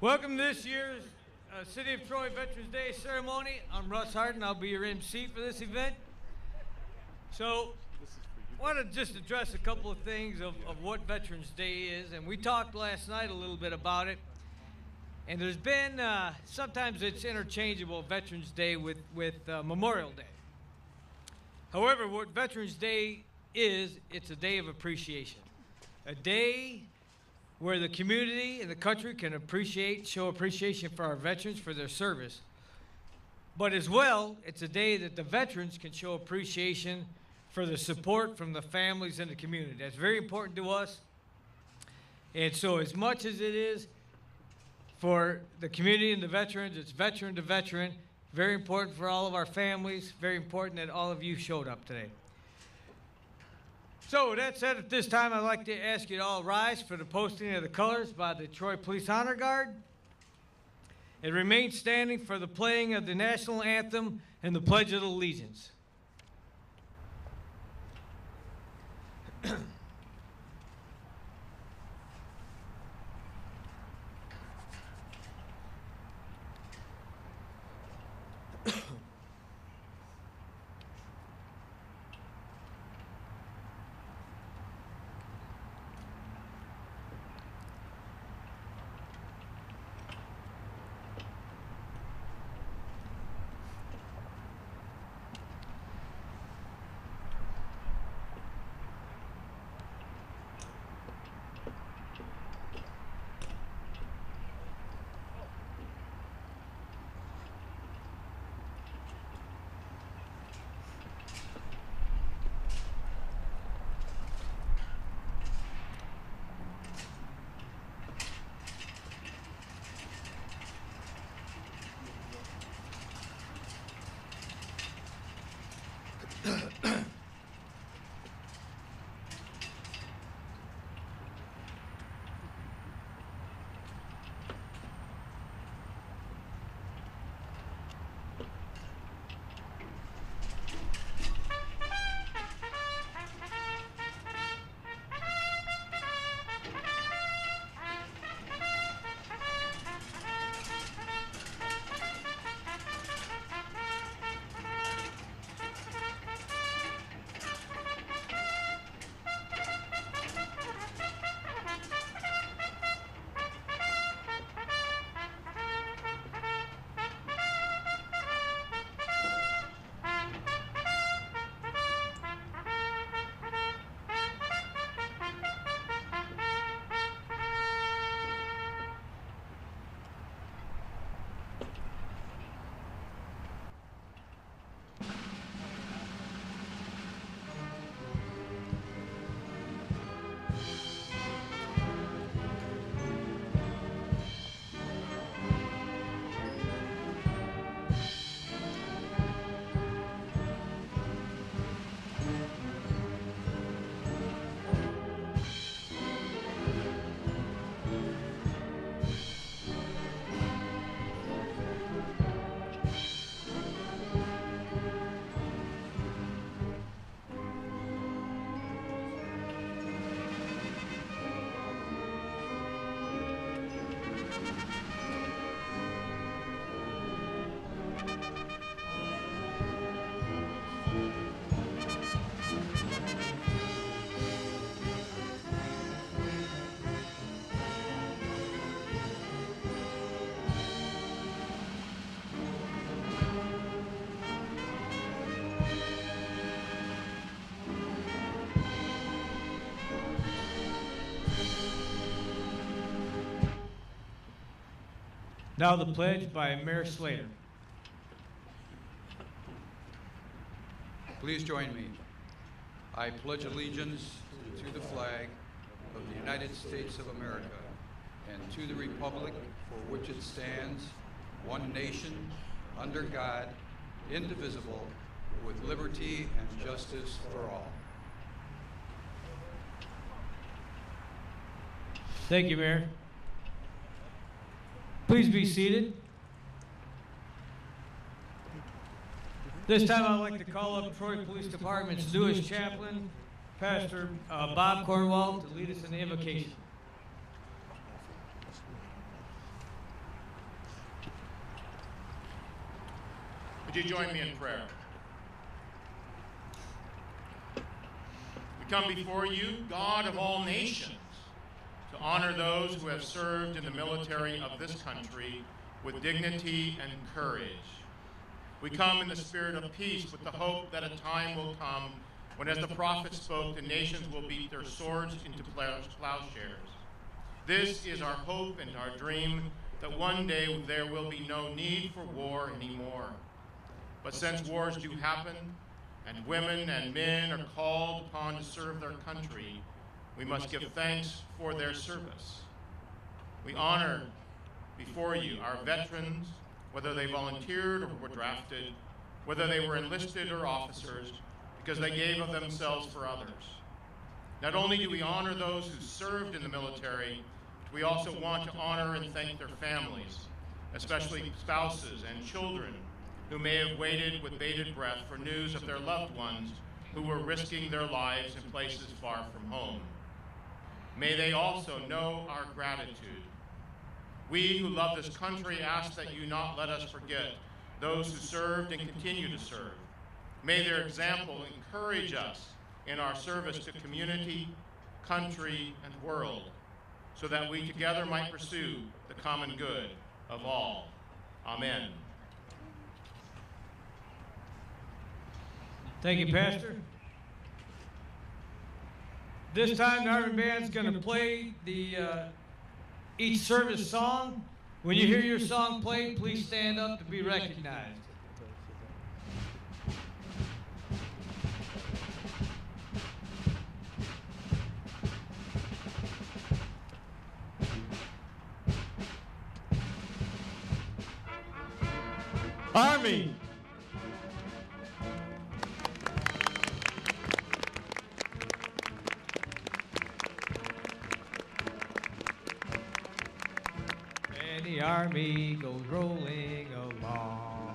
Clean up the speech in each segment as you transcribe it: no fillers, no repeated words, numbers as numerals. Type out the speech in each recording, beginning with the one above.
Welcome to this year's City of Troy Veterans Day ceremony. I'm Russ Harden. I'll be your MC for this event. So, I want to just address a couple of things of what Veterans Day is. And we talked last night a little bit about it. And there's been, sometimes it's interchangeable, Veterans Day with Memorial Day. However, what Veterans Day is, it's a day of appreciation. A day where the community and the country can show appreciation for our veterans for their service. But as well, it's a day that the veterans can show appreciation for the support from the families and the community. That's very important to us. And so as much as it is for the community and the veterans, it's veteran to veteran. Very important for all of our families. Very important that all of you showed up today. So with that said, at this time, I'd like to ask you to all rise for the posting of the colors by the Troy Police Honor Guard. And remain standing for the playing of the national anthem and the Pledge of Allegiance. Now the pledge by Mayor Slater. Please join me. I pledge allegiance to the flag of the United States of America and to the republic for which it stands, one nation, under God, indivisible, with liberty and justice for all. Thank you, Mayor. Please be seated. This time I'd like to call up Troy Police Department's newest chaplain, Pastor Bob Cornwall, to lead us in the invocation. Would you join me in prayer? We come before you, God of all nations, to honor those who have served in the military of this country with dignity and courage. We come in the spirit of peace with the hope that a time will come when, as the prophet spoke, the nations will beat their swords into plowshares. This is our hope and our dream, that one day there will be no need for war anymore. But since wars do happen, and women and men are called upon to serve their country, we must give thanks for their service. We honor before you our veterans, whether they volunteered or were drafted, whether they were enlisted or officers, because they gave of themselves for others. Not only do we honor those who served in the military, we also want to honor and thank their families, especially spouses and children who may have waited with bated breath for news of their loved ones who were risking their lives in places far from home. May they also know our gratitude. We who love this country ask that you not let us forget those who served and continue to serve. May their example encourage us in our service to community, country, and world, so that we together might pursue the common good of all. Amen. Thank you, Pastor. This time, the Army Band's going to play the each service song. When you hear your song played, please stand up to be recognized. Army. And the Army goes rolling along.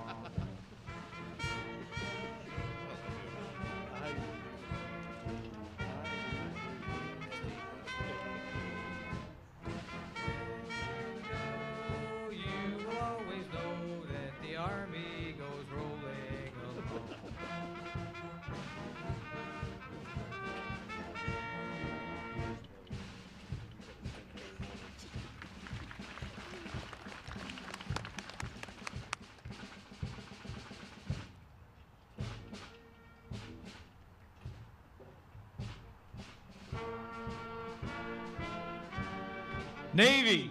You will always know that the Army goes rolling along. Navy.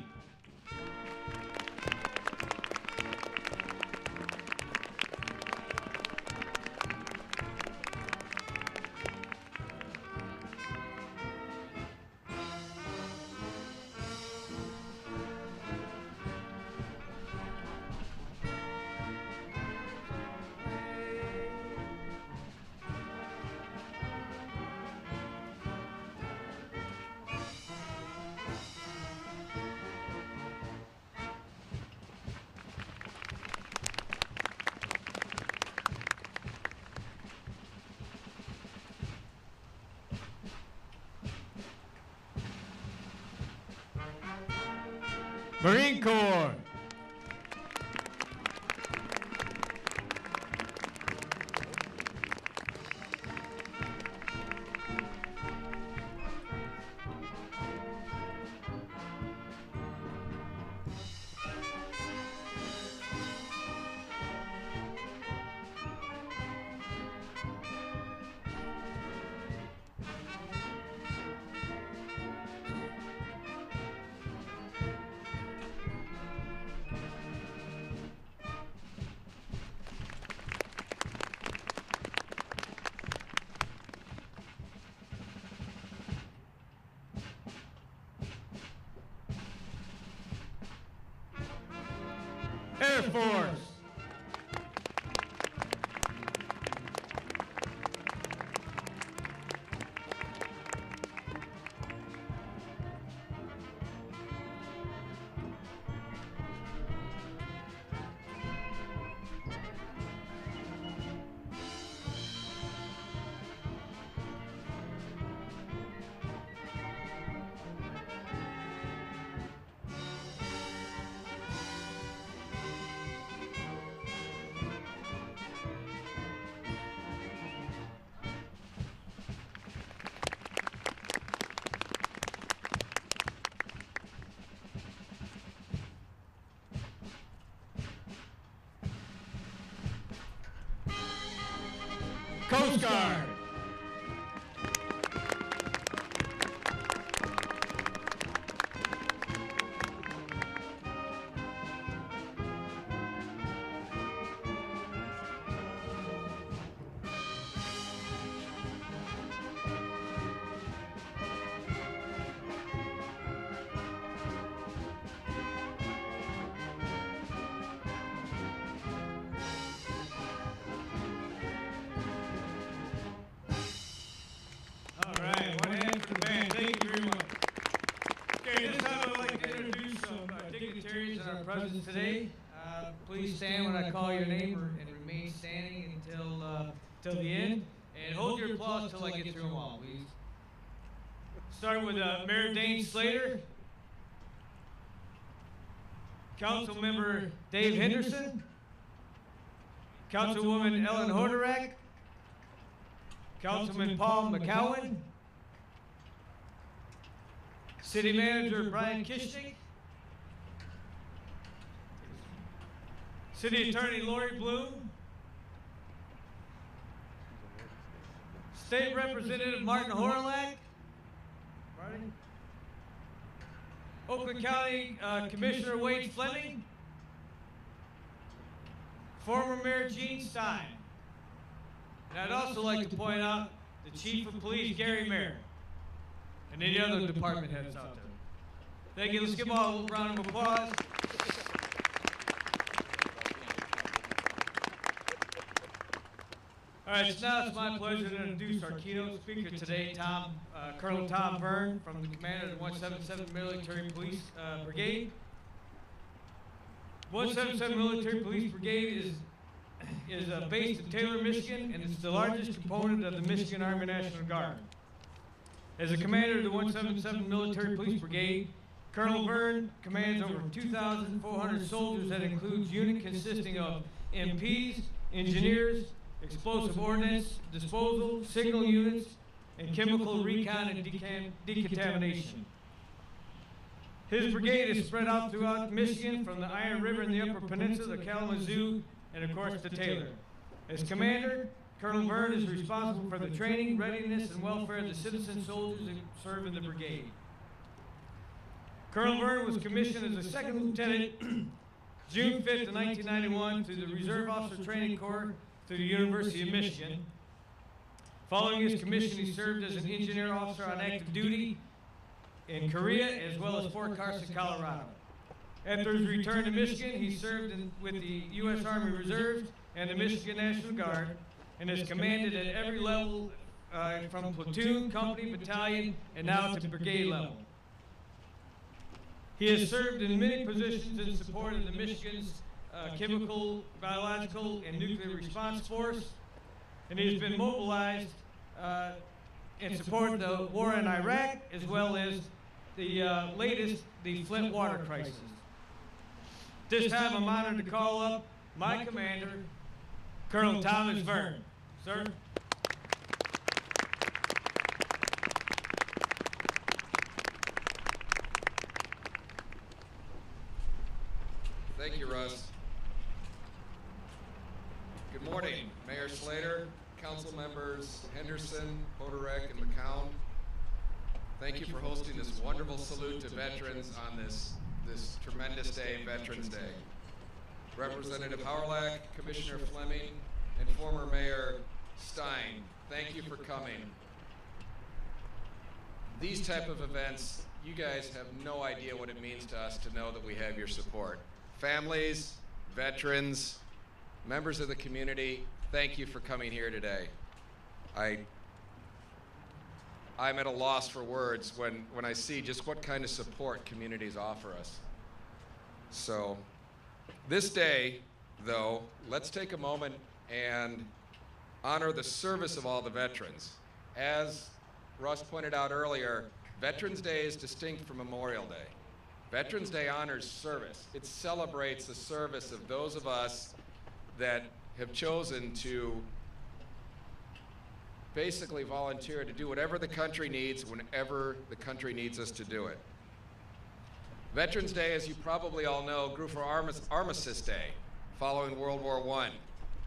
Marine Corps. Air Force. Coast Guard. All right, one hand for the band. Thank you very much. Okay, this time I'd like to introduce some dignitaries in our presence today. Please stand when I call your name and remain standing until the end. And hold your applause till I get through them all, please. Start with Mayor Dane Slater, Councilmember Dave Henderson, Councilwoman Ellen Hodorak, Councilman Paul McCowan, City Manager Brian Kishnick, City Attorney Lori Bloom, State Representative Martin Horlak, Oakland County Commissioner Wade Fleming, former Mayor Gene Stein. And I'd also like to point out the Chief of Police, Gary Mayer, and any other department heads out there. Thank you. Let's give them all a round of applause. All right, so now it's my pleasure to introduce our keynote speaker today, Colonel Tom Verne, from the commander of the 177 Military Police Brigade. 177 Military Police Brigade is based in Taylor, Michigan, and it's the largest component of the Michigan Army National Guard. As a commander of the 177 Military Police Brigade, Colonel Verne commands over 2,400 soldiers that includes unit consisting of MPs, engineers, explosive ordnance, disposal, signal units, and chemical recon and decontamination. His brigade is spread out throughout Michigan from the Iron River in the Upper Peninsula, the Kalamazoo, and of course to Taylor. As commander, Colonel Verne is responsible for the training, readiness, and welfare of the citizen soldiers that serve in the brigade. Colonel Verne was commissioned as a second lieutenant June 5th of 1991 through the Reserve Officer Training Corps through the University of Michigan. Following his commission, he served as an engineer officer on active duty in Korea as well as Fort Carson, Colorado. After his return to Michigan, he served with the U.S. Army Reserves and the Michigan National Guard and has commanded at every level from platoon, company, battalion, and now to brigade level. He has served in many positions in support of the Michigan's chemical, biological, and nuclear response force, and he has been mobilized in support of the war in Iraq as well as the latest, the Flint water crisis. This time I'm honored to call up my commander, Colonel Thomas Verne. Sir? Thank you, Russ. Good morning, Mayor Slater, council members Henderson, Hodorak, and McCown. Thank you for hosting this wonderful salute to veterans on this tremendous day, Veterans Day. Representative Howrlack, Commissioner Fleming, and former Mayor Stein, thank you for coming. These type of events, you guys have no idea what it means to us to know that we have your support. Families, veterans, members of the community, thank you for coming here today. I'm at a loss for words when I see just what kind of support communities offer us. So this day, though, let's take a moment and honor the service of all the veterans. As Russ pointed out earlier, Veterans Day is distinct from Memorial Day. Veterans Day honors service. It celebrates the service of those of us that have chosen to basically volunteer to do whatever the country needs whenever the country needs us to do it. Veterans Day, as you probably all know, grew from Armistice Day following World War I.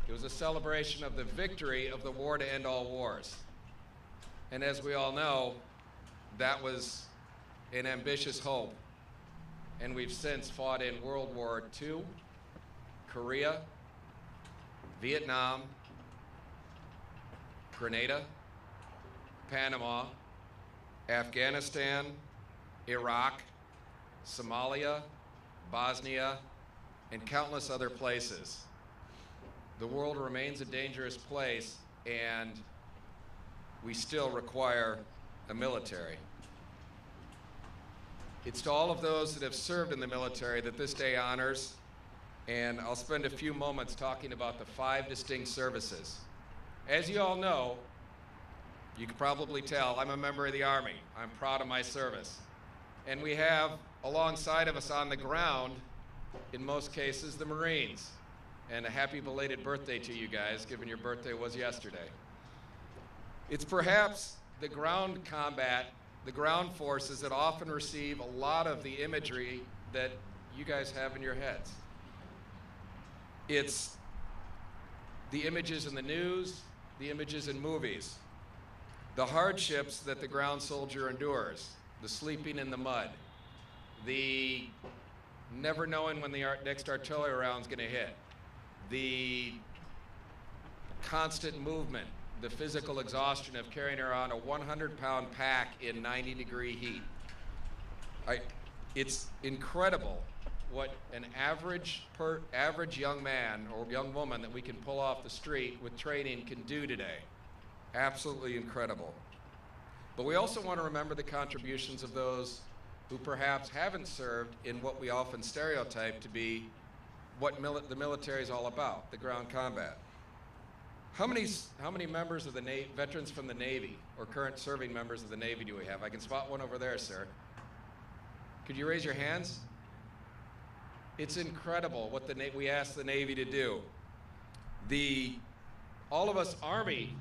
It was a celebration of the victory of the war to end all wars. And as we all know, that was an ambitious hope. And we've since fought in World War II, Korea, Vietnam, Grenada, Panama, Afghanistan, Iraq, Somalia, Bosnia, and countless other places. The world remains a dangerous place, and we still require a military. It's to all of those that have served in the military that this day honors, and I'll spend a few moments talking about the 5 distinct services. As you all know, you can probably tell, I'm a member of the Army. I'm proud of my service. And we have alongside of us on the ground, in most cases, the Marines. And a happy belated birthday to you guys, given your birthday was yesterday. It's perhaps the ground combat, the ground forces that often receive a lot of the imagery that you guys have in your heads. It's the images in the news, the images in movies, the hardships that the ground soldier endures, the sleeping in the mud, the never knowing when the next artillery round's gonna hit, the constant movement, the physical exhaustion of carrying around a 100-pound pack in 90-degree heat. It's incredible what an average young man or young woman that we can pull off the street with training can do today. Absolutely incredible. But we also want to remember the contributions of those who perhaps haven't served in what we often stereotype to be what the military is all about, the ground combat. How many members of the veterans from the Navy or current serving members of the Navy do we have? I can spot one over there, sir. Could you raise your hands? It's incredible what we ask the Navy to do. All of us Army,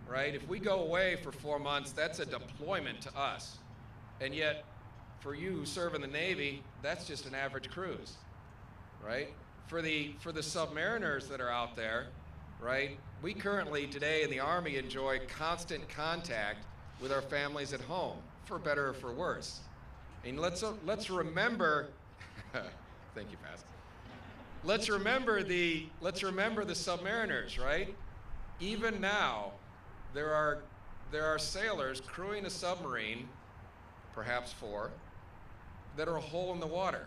right? If we go away for 4 months, that's a deployment to us. And yet, for you who serve in the Navy, that's just an average cruise, right? For the submariners that are out there, right? We currently today in the Army enjoy constant contact with our families at home, for better or for worse. And let's remember. Thank you, Pastor. Let's remember the submariners, right? Even now, there are sailors crewing a submarine, perhaps 4, that are a hole in the water.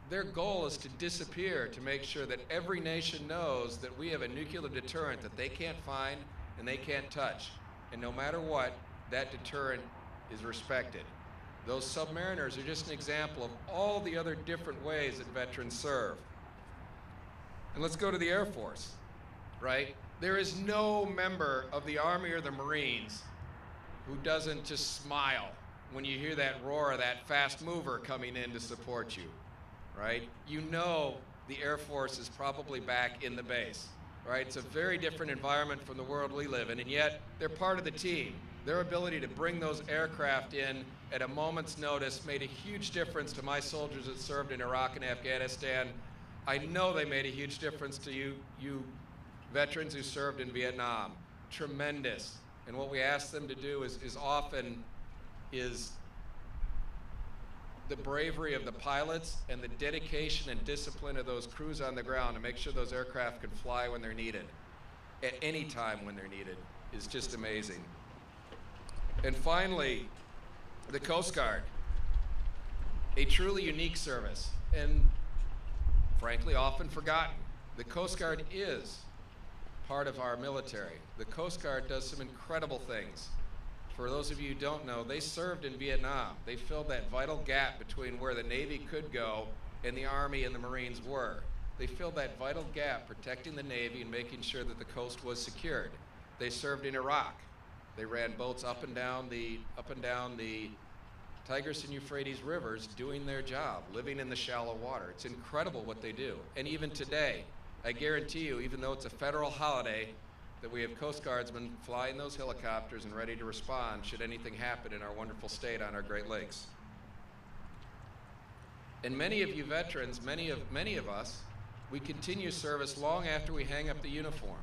Their goal is to disappear to make sure that every nation knows that we have a nuclear deterrent that they can't find and they can't touch. And no matter what, that deterrent is respected. Those submariners are just an example of all the other different ways that veterans serve. And let's go to the Air Force, right? There is no member of the Army or the Marines who doesn't just smile when you hear that roar of that fast mover coming in to support you, right? You know the Air Force is probably back in the base, right? It's a very different environment from the world we live in, and yet they're part of the team. Their ability to bring those aircraft in at a moment's notice made a huge difference to my soldiers that served in Iraq and Afghanistan. I know they made a huge difference to you veterans who served in Vietnam. Tremendous. And what we ask them to do is often the bravery of the pilots and the dedication and discipline of those crews on the ground to make sure those aircraft can fly when they're needed, at any time when they're needed, is just amazing. And finally, the Coast Guard, a truly unique service, and frankly, often forgotten. The Coast Guard is part of our military. The Coast Guard does some incredible things. For those of you who don't know, they served in Vietnam. They filled that vital gap between where the Navy could go and the Army and the Marines were. They filled that vital gap protecting the Navy and making sure that the coast was secured. They served in Iraq. They ran boats up and down the Tigris and Euphrates rivers doing their job, living in the shallow water. It's incredible what they do. And even today, I guarantee you, even though it's a federal holiday, that we have Coast Guardsmen flying those helicopters and ready to respond should anything happen in our wonderful state on our Great Lakes. And many of you veterans, many of us, we continue service long after we hang up the uniform.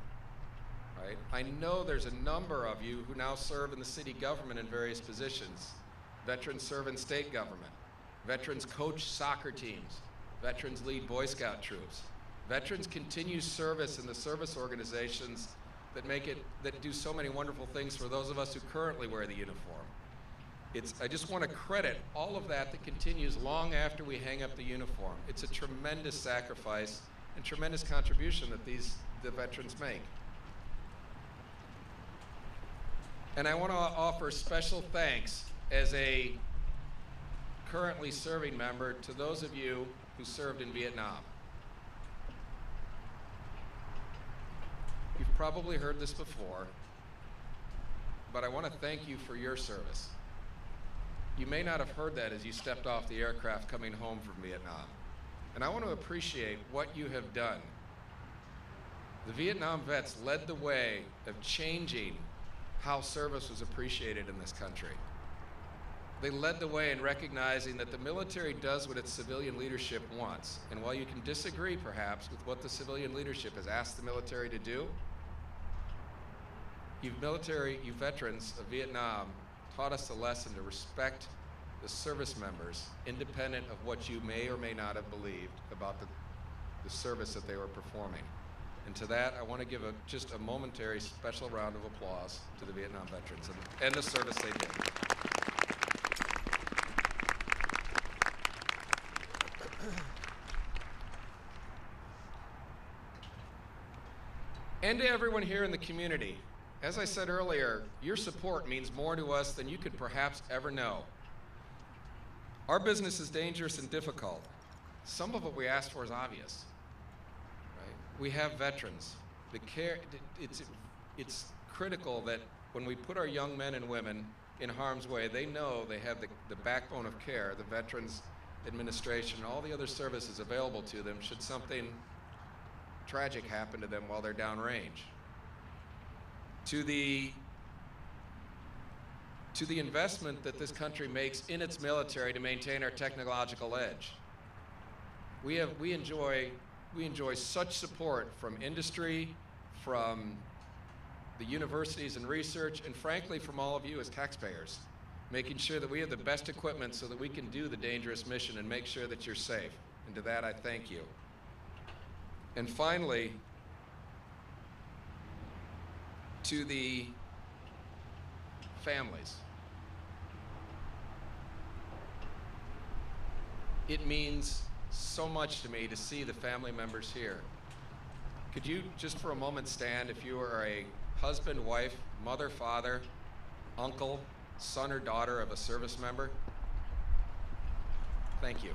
Right? I know there's a number of you who now serve in the city government in various positions. Veterans serve in state government. Veterans coach soccer teams. Veterans lead Boy Scout troops. Veterans continue service in the service organizations that do so many wonderful things for those of us who currently wear the uniform. I just want to credit all of that continues long after we hang up the uniform. It's a tremendous sacrifice and tremendous contribution that the veterans make. And I want to offer special thanks as a currently serving member to those of you who served in Vietnam. You've probably heard this before, but I want to thank you for your service. You may not have heard that as you stepped off the aircraft coming home from Vietnam. And I want to appreciate what you have done. The Vietnam vets led the way of changing how service was appreciated in this country. They led the way in recognizing that the military does what its civilian leadership wants. And while you can disagree perhaps with what the civilian leadership has asked the military to do, you veterans of Vietnam taught us the lesson to respect the service members, independent of what you may or may not have believed about the service that they were performing. And to that, I want to give just a momentary special round of applause to the Vietnam veterans and the service they did. And to everyone here in the community, as I said earlier, your support means more to us than you could perhaps ever know. Our business is dangerous and difficult. Some of what we ask for is obvious. Right? We have veterans. It's critical that when we put our young men and women in harm's way, they know they have the backbone of care, the Veterans Administration, all the other services available to them should something tragic happen to them while they're downrange. To the investment that this country makes in its military to maintain our technological edge. We enjoy such support from industry, from the universities and research, and frankly from all of you as taxpayers, making sure that we have the best equipment so that we can do the dangerous mission and make sure that you're safe. And to that I thank you. And finally, to the families. It means so much to me to see the family members here. Could you just for a moment stand if you are a husband, wife, mother, father, uncle, son or daughter of a service member? Thank you.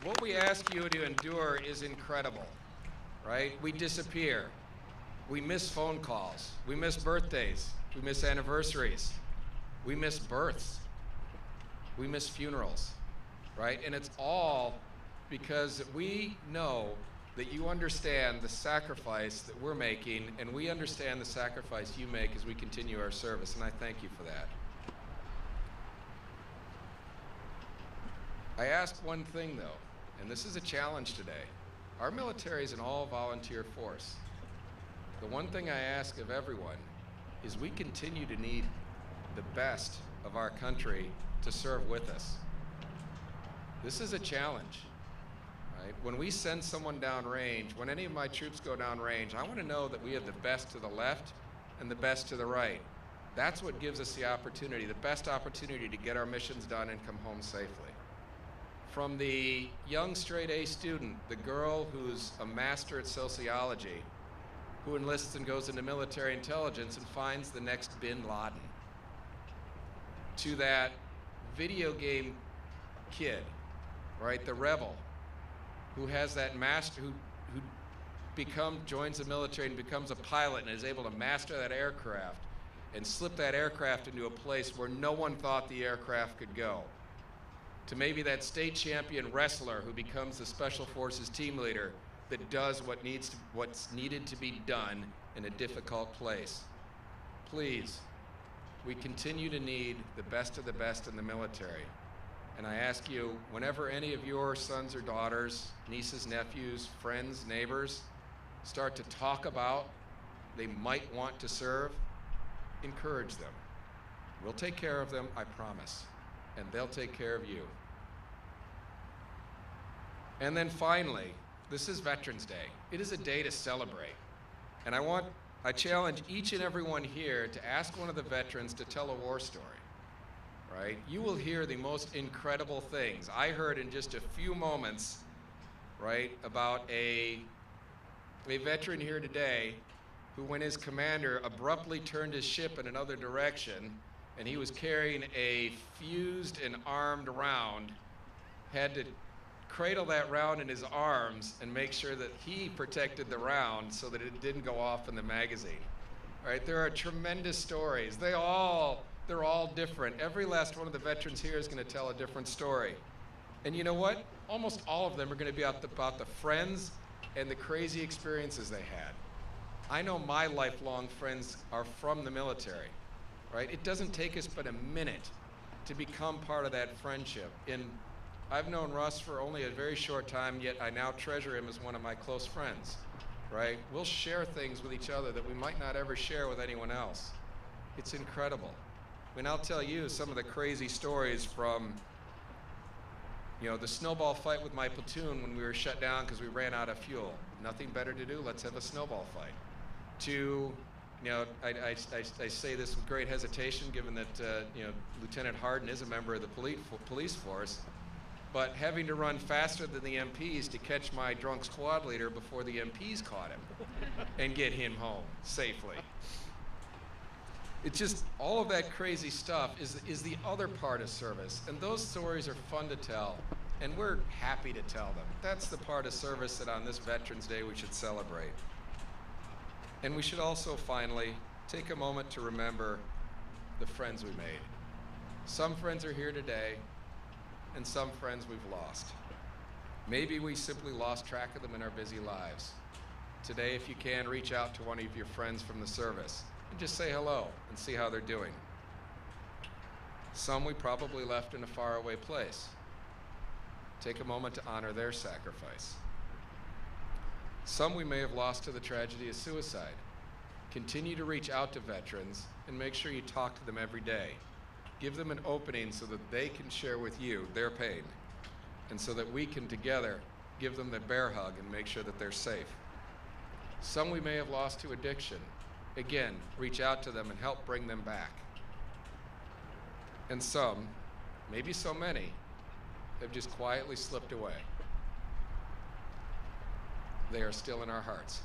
What we ask you to endure is incredible, right? We disappear. We miss phone calls. We miss birthdays. We miss anniversaries. We miss births. We miss funerals, right? And it's all because we know that you understand the sacrifice that we're making, and we understand the sacrifice you make as we continue our service, and I thank you for that. I ask one thing, though, and this is a challenge today. Our military is an all-volunteer force. The one thing I ask of everyone is we continue to need the best of our country to serve with us. This is a challenge, right? When we send someone downrange, when any of my troops go downrange, I want to know that we have the best to the left and the best to the right. That's what gives us the opportunity, the best opportunity to get our missions done and come home safely. From the young straight A student, the girl who's a master at sociology, who enlists and goes into military intelligence and finds the next Bin Laden, to that video game kid, right, the rebel, who has that master, who joins the military and becomes a pilot and is able to master that aircraft and slip that aircraft into a place where no one thought the aircraft could go. To maybe that state champion wrestler who becomes the Special Forces team leader that does what's needed to be done in a difficult place. Please, we continue to need the best of the best in the military. And I ask you, whenever any of your sons or daughters, nieces, nephews, friends, neighbors start to talk about they might want to serve, encourage them. We'll take care of them, I promise, and they'll take care of you. And then finally, this is Veterans Day. It is a day to celebrate. And I challenge each and every one here to ask one of the veterans to tell a war story, right? You will hear the most incredible things. I heard in just a few moments, right, about a veteran here today who, when his commander abruptly turned his ship in another direction and he was carrying a fused and armed round, had to cradle that round in his arms and make sure that he protected the round so that it didn't go off in the magazine. Right? There are tremendous stories. They're all different. Every last one of the veterans here is going to tell a different story. And you know what? Almost all of them are going to be about the friends and the crazy experiences they had. I know my lifelong friends are from the military, right? It doesn't take us but a minute to become part of that friendship. I've known Russ for only a very short time, yet I now treasure him as one of my close friends, right? We'll share things with each other that we might not ever share with anyone else. It's incredible. And I'll tell you some of the crazy stories from, the snowball fight with my platoon when we were shut down because we ran out of fuel. Nothing better to do, let's have a snowball fight. I say this with great hesitation given that, Lieutenant Harden is a member of the police force, but having to run faster than the MPs to catch my drunk squad leader before the MPs caught him and get him home safely. It's just all of that crazy stuff is the other part of service, and those stories are fun to tell, and we're happy to tell them. That's the part of service that on this Veterans Day we should celebrate. And we should also finally take a moment to remember the friends we made. Some friends are here today, and some friends we've lost. Maybe we simply lost track of them in our busy lives. Today, if you can, reach out to one of your friends from the service and just say hello and see how they're doing. Some we probably left in a faraway place. Take a moment to honor their sacrifice. Some we may have lost to the tragedy of suicide. Continue to reach out to veterans and make sure you talk to them every day. Give them an opening so that they can share with you their pain, and so that we can together give them the bear hug and make sure that they're safe. Some we may have lost to addiction. Again, reach out to them and help bring them back. And some, maybe so many, have just quietly slipped away. They are still in our hearts.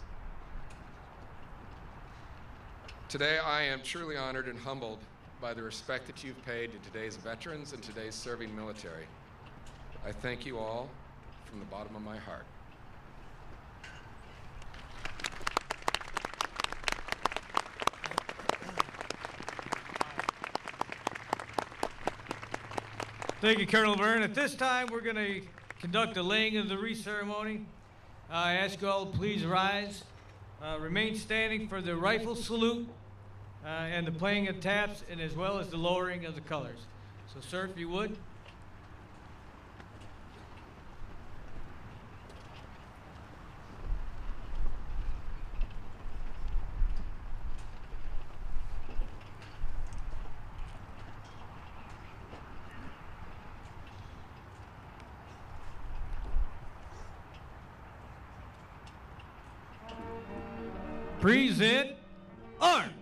Today, I am truly honored and humbled by the respect that you've paid to today's veterans and today's serving military. I thank you all from the bottom of my heart. Thank you, Colonel Byrne. At this time, we're going to conduct the laying of the wreath ceremony. I ask you all to please rise. Remain standing for the rifle salute and the playing of taps, and as well as the lowering of the colors. So, sir, if you would. Present arms.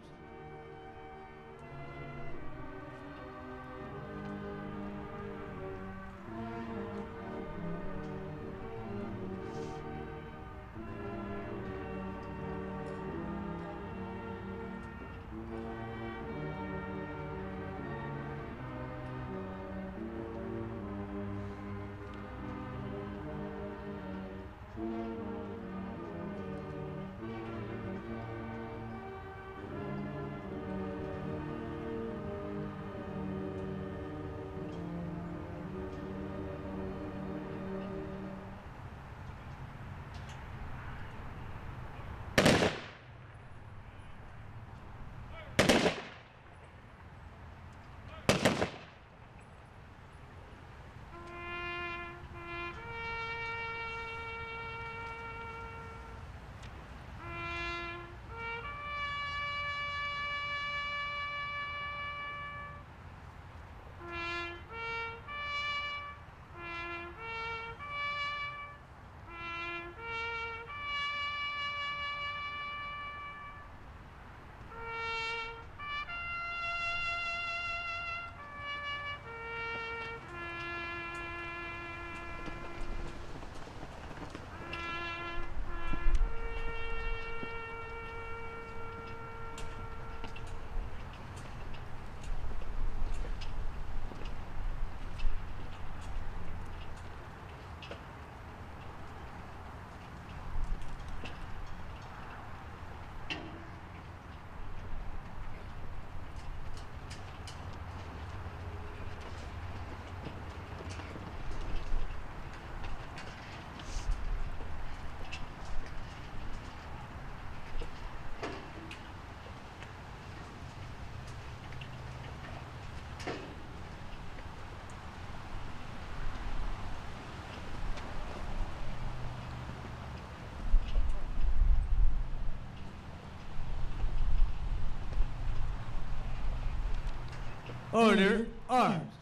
under arms.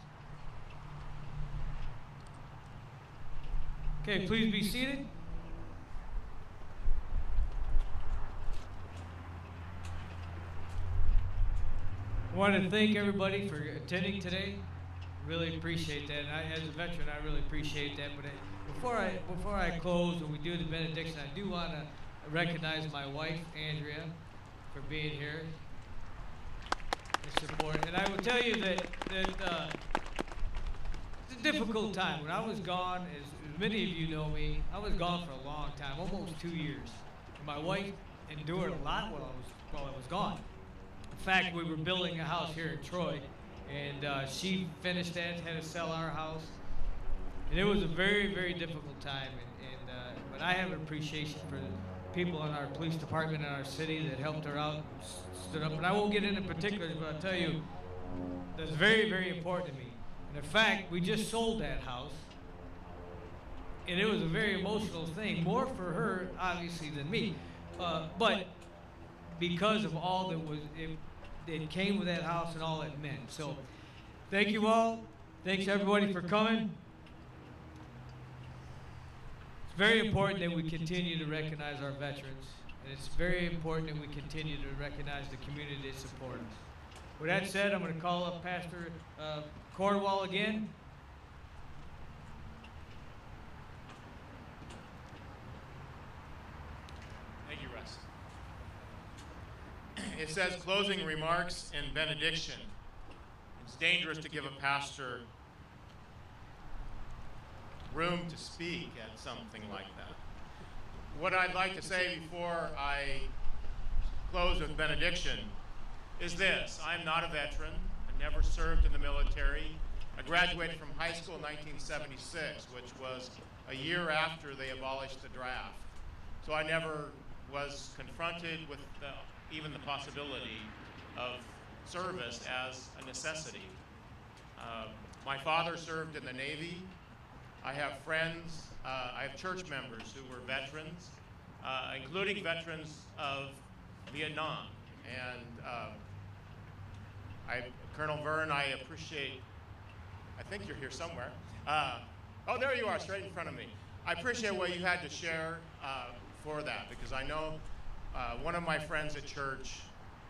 Okay, please be seated. I want to thank everybody for attending today. Really appreciate that. And as a veteran, I really appreciate that. But before I close and we do the benediction, I do want to recognize my wife, Andrea, for being here and support. And I will tell you that it's a difficult time. When I was gone, as many of you know me, I was gone for a long time, almost 2 years. And my wife endured a lot while I was gone. In fact, we were building a house here in Troy, and she finished that, had to sell our house. And it was a very, very difficult time. But I have an appreciation for the people in our police department in our city that helped her out, stood up. And I won't get into particulars, but I'll tell you, that's very, very important to me. And in fact, we just sold that house. And it was a very emotional thing, more for her, obviously, than me. But because of all that came with that house and all it meant. So thank you all. Thanks everybody for coming. It's very important that we continue to recognize our veterans. And it's very important that we continue to recognize the community that support us. With that said, I'm going to call up Pastor Cornwall again. Thank you, Russ. It says closing remarks and benediction. It's dangerous to give a pastor room to speak at something like that. What I'd like to say before I close with benediction is this. I'm not a veteran. I never served in the military. I graduated from high school in 1976, which was a year after they abolished the draft. So I never was confronted with even the possibility of service as a necessity. My father served in the Navy. I have friends, I have church members who were veterans, including veterans of Vietnam. And Colonel Verne, I appreciate, I think you're here somewhere. Oh, there you are, straight in front of me. I appreciate what you had to share for that, because I know one of my friends at church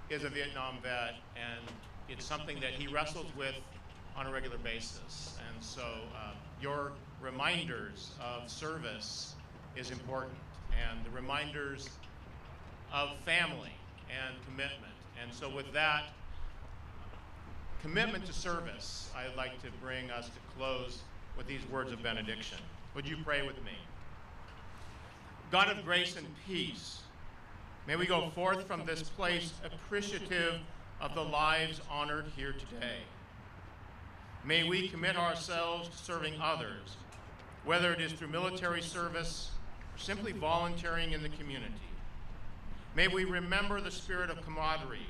is a Vietnam vet, and it's something that he wrestles with on a regular basis. And so your reminders of service is important, and the reminders of family and commitment. And so with that commitment to service, I'd like to bring us to close with these words of benediction. Would you pray with me? God of grace and peace, may we go forth from this place appreciative of the lives honored here today. May we commit ourselves to serving others, whether it is through military service or simply volunteering in the community. May we remember the spirit of camaraderie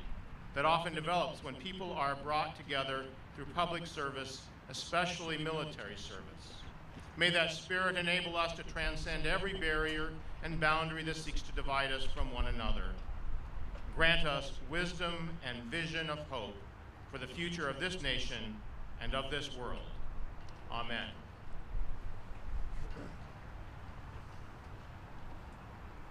that often develops when people are brought together through public service, especially military service. May that spirit enable us to transcend every barrier and boundary that seeks to divide us from one another. Grant us wisdom and vision of hope for the future of this nation and of this world. Amen.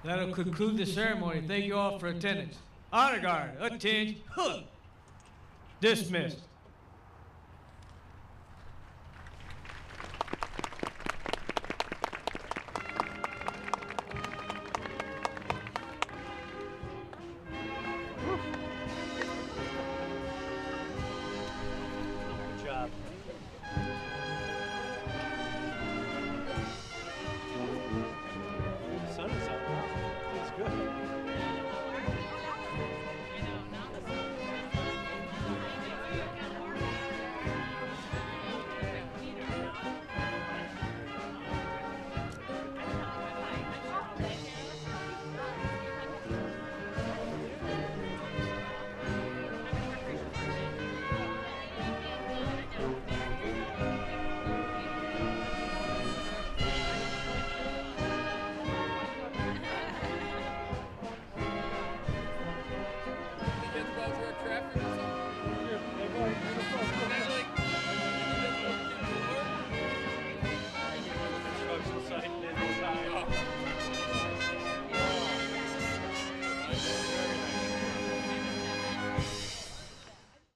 That'll conclude the ceremony. Thank you all for attendance. Honor guard, attention, dismissed.